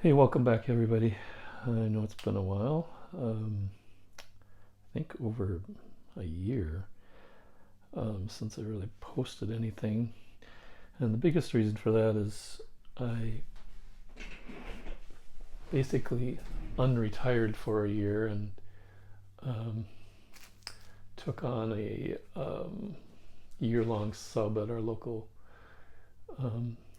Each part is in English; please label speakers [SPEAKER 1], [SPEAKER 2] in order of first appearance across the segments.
[SPEAKER 1] Hey, welcome back, everybody. I know it's been a while. I think over a year since I really posted anything. And the biggest reason for that is I basically unretired for a year and um, took on a year-long sub at our local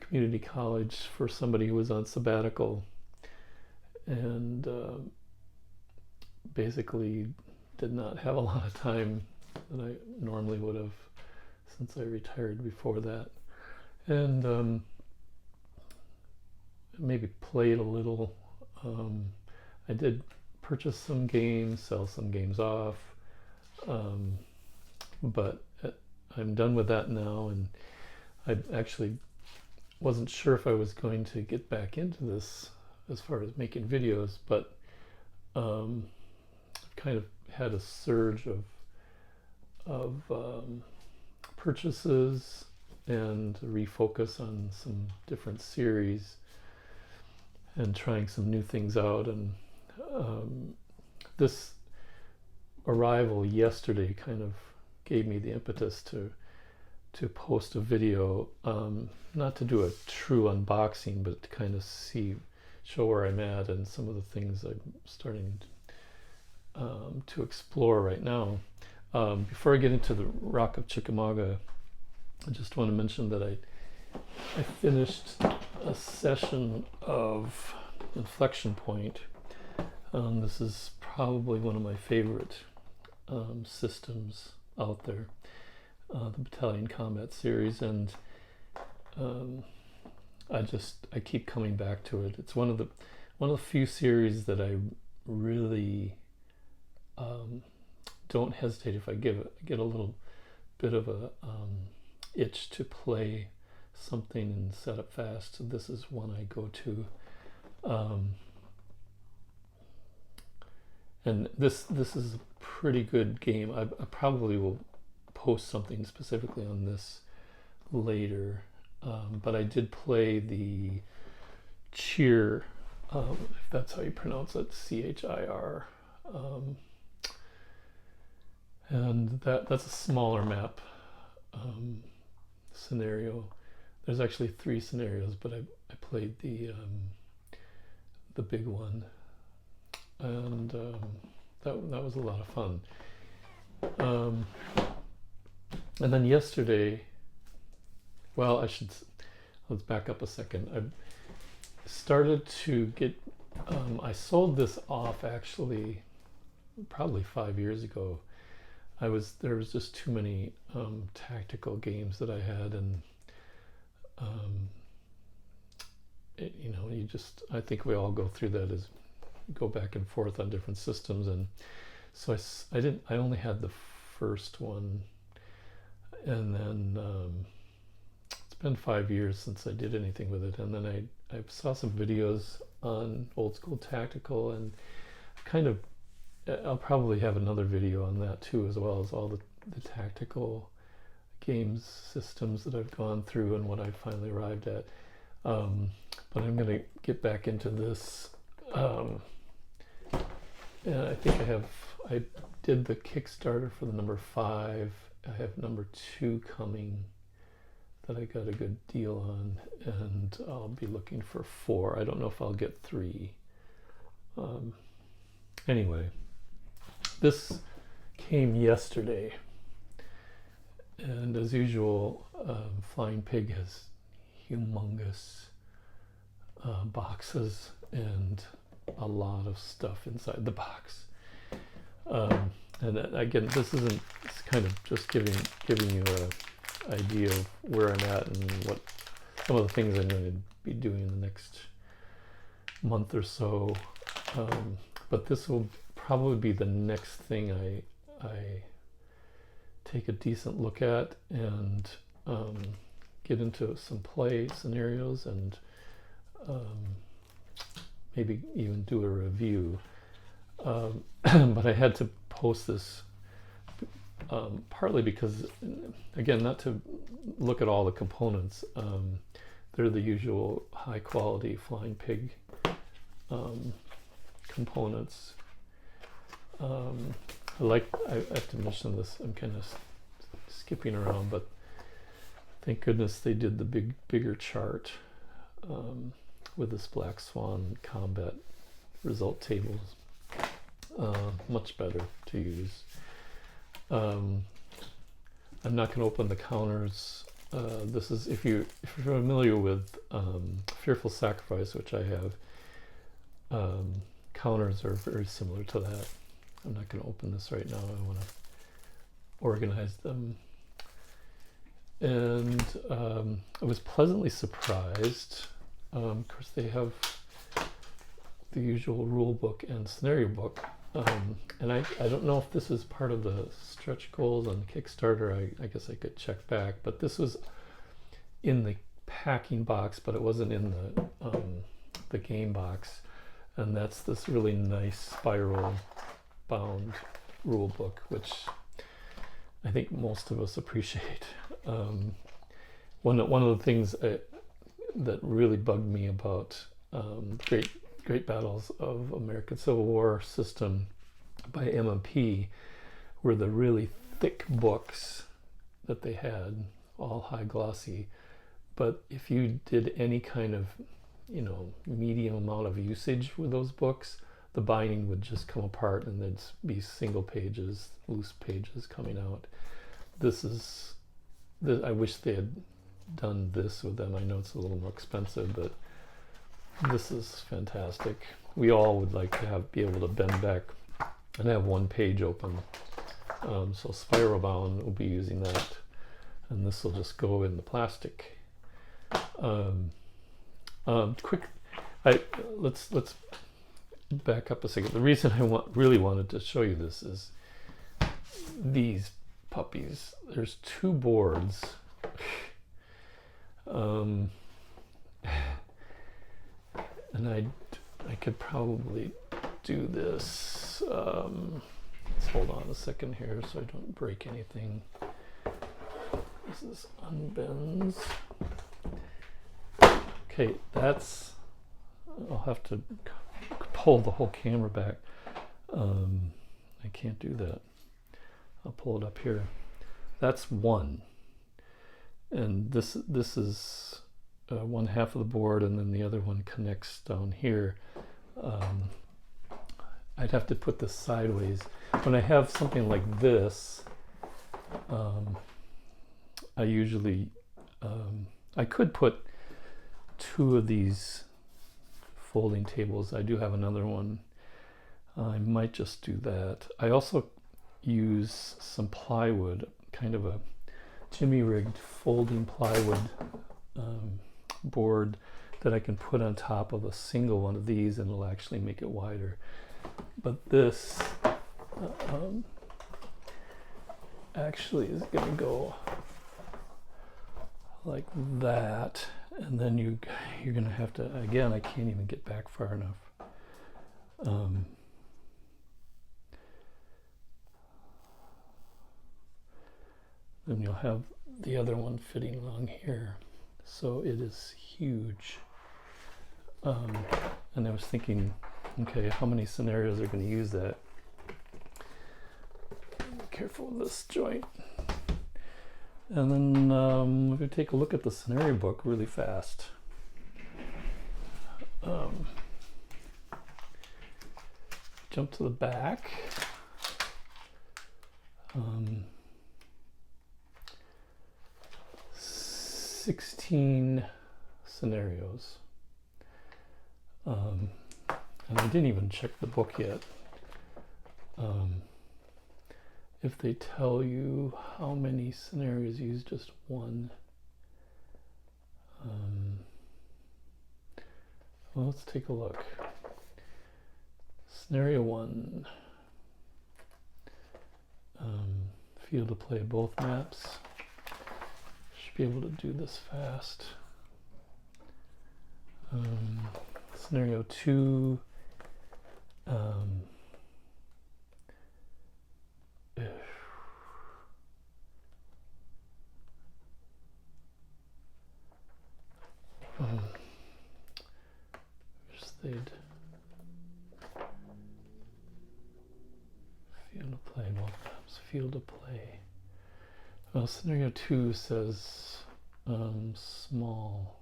[SPEAKER 1] community college for somebody who was on sabbatical, and basically did not have a lot of time that I normally would have since I retired before that, and maybe played a little. I did purchase some games, sell some games off, but I'm done with that now, and I actually wasn't sure if I was going to get back into this as far as making videos, but I've kind of had a surge of purchases and refocus on some different series and trying some new things out. And this arrival yesterday kind of gave me the impetus to post a video, not to do a true unboxing, but to kind of show where I'm at and some of the things I'm starting to explore right now. Before I get into the Rock of Chickamauga, I just want to mention that I finished a session of Inflection Point. This is probably one of my favorite systems out there, the Battalion Combat series, and I keep coming back to it. It's one of the few series that I really don't hesitate if I get a little bit of a itch to play something and set up fast. This is one I go to, and this is a pretty good game. I probably will post something specifically on this later, but I did play the Cheer, if that's how you pronounce it, CHIR, and that's a smaller map scenario. There's actually 3 scenarios, but I played the big one, and that was a lot of fun. And then yesterday, well, let's back up a second. I started to get, I sold this off actually probably 5 years ago. There was just too many tactical games that I had, and I think we all go through that, as go back and forth on different systems, and so I only had the first one, and then it's been 5 years since I did anything with it, and then I saw some videos on old school tactical, and I'll probably have another video on that too, as well as all the tactical games systems that I've gone through and what I finally arrived at. But I'm going to get back into this, and I think I did the Kickstarter for the number 5. I have number 2 coming that I got a good deal on, and I'll be looking for 4. I don't know if I'll get 3. Anyway, this came yesterday, and as usual, Flying Pig has humongous boxes and a lot of stuff inside the box. And again, it's kind of just giving you an idea of where I'm at and what some of the things I'm going to be doing in the next month or so. But this will probably be the next thing I take a decent look at and get into some play scenarios, and maybe even do a review. But I had to post this partly because, again, not to look at all the components. They're the usual high quality Flying Pig components. I have to mention this, I'm kind of skipping around, but thank goodness they did the bigger chart with this Black Swan combat result tables. Much better to use. I'm not going to open the counters. This is, if you're familiar with Fearful Sacrifice, which I have, counters are very similar to that. I'm not going to open this right now. I want to organize them. And I was pleasantly surprised. Of course, they have the usual rule book and scenario book. And I don't know if this is part of the stretch goals on Kickstarter. I guess I could check back. But this was in the packing box, but it wasn't in the game box. And that's this really nice spiral bound rule book, which I think most of us appreciate. One of the things that really bugged me about Great Battles of American Civil War system by M&P were the really thick books that they had, all high glossy. But if you did any kind of, medium amount of usage with those books, the binding would just come apart and there'd be single pages, loose pages coming out. I wish they had done this with them. I know it's a little more expensive, but this is fantastic. We all would like to be able to bend back and have one page open. So spiral bound will be using that, and this will just go in the plastic. Let's back up a second. The reason I really wanted to show you this is these puppies. There's 2 boards. And I could probably do this. Let's hold on a second here so I don't break anything. This unbends. Okay, I'll have to pull the whole camera back. I can't do that. I'll pull it up here. That's one. And this is one half of the board, and then the other one connects down here. I'd have to put this sideways. When I have something like this, I usually, I could put 2 of these folding tables. I do have another one. I might just do that. I also use some plywood, kind of a jimmy rigged folding plywood board that I can put on top of a single one of these, and it'll actually make it wider. But this actually is going to go like that, and then you're going to have to, again, I can't even get back far enough. Then you'll have the other one fitting along here. So it is huge. And I was thinking, okay, how many scenarios are going to use that? Be careful with this joint. And then we're going to take a look at the scenario book really fast. Jump to the back. 16 scenarios. And I didn't even check the book yet. If they tell you how many scenarios, use just one. Well, let's take a look. Scenario 1. Field to play both maps. Should be able to do this fast. Scenario 2. They'd play, both maps, field of play. Well, scenario 2 says small.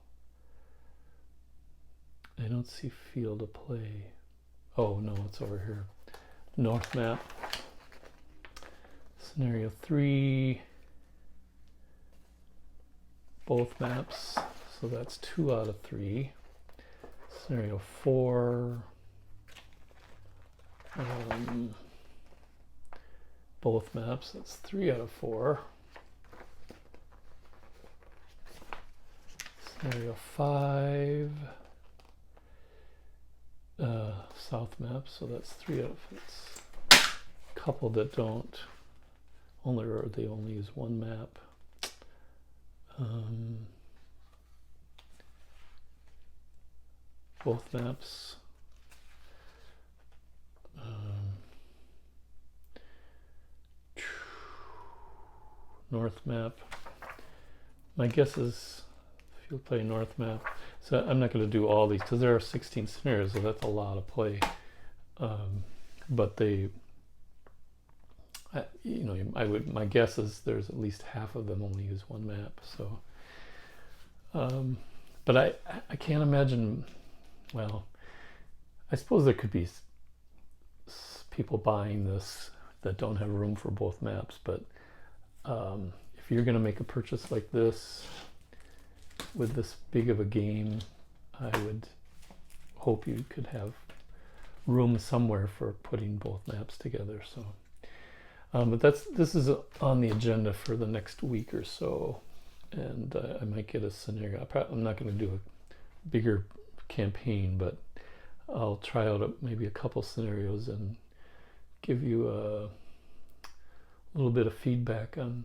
[SPEAKER 1] I don't see field of play. Oh no, it's over here. North map. Scenario 3, both maps, so that's 2 out of 3. Scenario 4, both maps, that's 3 out of 4. Scenario 5, south map, so that's 3 out of 5. A couple that don't, they only use one map. Both maps. North map. My guess is if you'll play north map. So I'm not going to do all these because there are 16 scenarios, so that's a lot of play. But they, my guess is there's at least half of them only use one map. So, but I can't imagine. Well, I suppose there could be people buying this that don't have room for both maps. But if you're going to make a purchase like this with this big of a game, I would hope you could have room somewhere for putting both maps together. So. But this is on the agenda for the next week or so, and I might get a scenario. I'm not going to do a bigger campaign, but I'll try out maybe a couple scenarios and give you a little bit of feedback on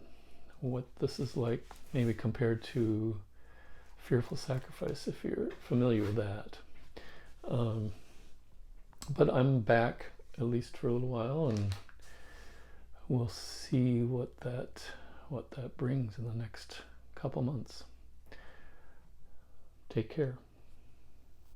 [SPEAKER 1] what this is like, maybe compared to Fearful Sacrifice, if you're familiar with that. But I'm back at least for a little while, and we'll see what that brings in the next couple months. Take care.